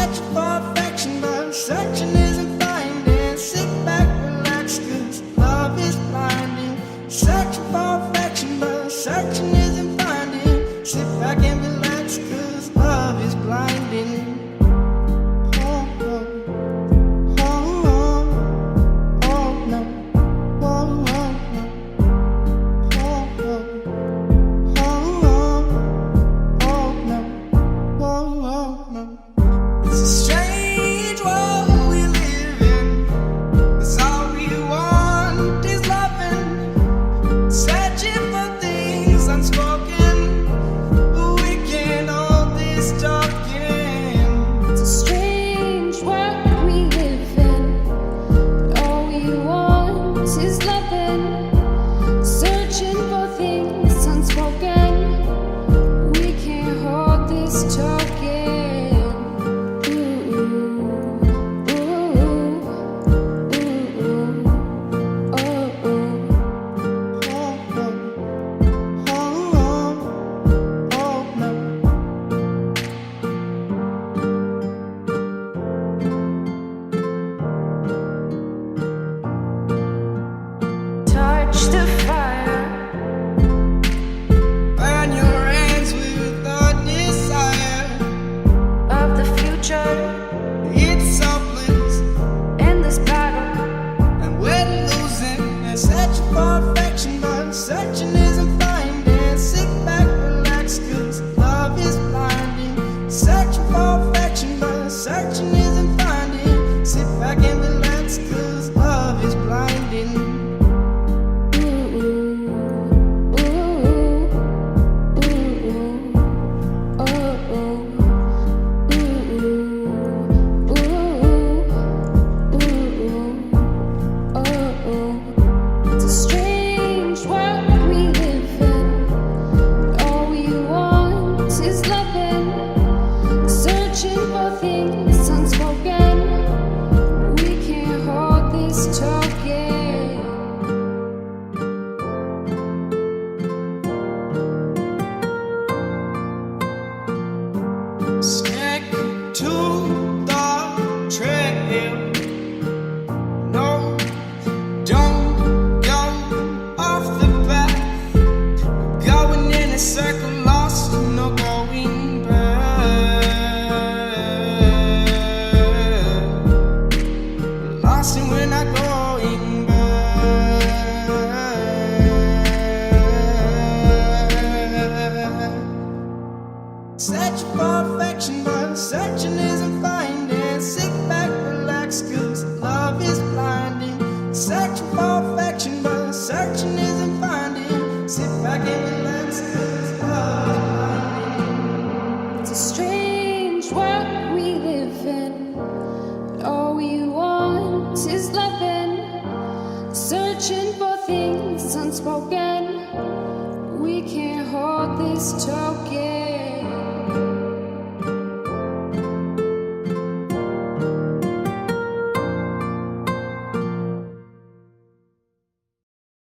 Searching for affection, but searching isn't finding. Sit back, relax, 'cause love is blinding. Searching for affection, but searching isn't finding. Sit back and relax, 'cause love is blinding. The fire, burn your hands with the desire of the future it's selfless in this battle, and we're losing. And searching for affection, but searching isn't finding. Sit back, relax, 'cause love is blinding. Searching for affection, but searching isn't finding. Sit back and relax, 'cause love is blinding. Stick to the trail. No, don't go off the path. Going in a circle, lost, no going back. Lost and we're not going back. Searching for affection, but searching isn't finding. Sit back, relax, 'cause love is blinding. Searching for affection, but searching isn't finding. Sit back and relax, 'cause love is blinding. it's a strange world we live in. All we want is loving, searching for things unspoken. We can't hold this talk.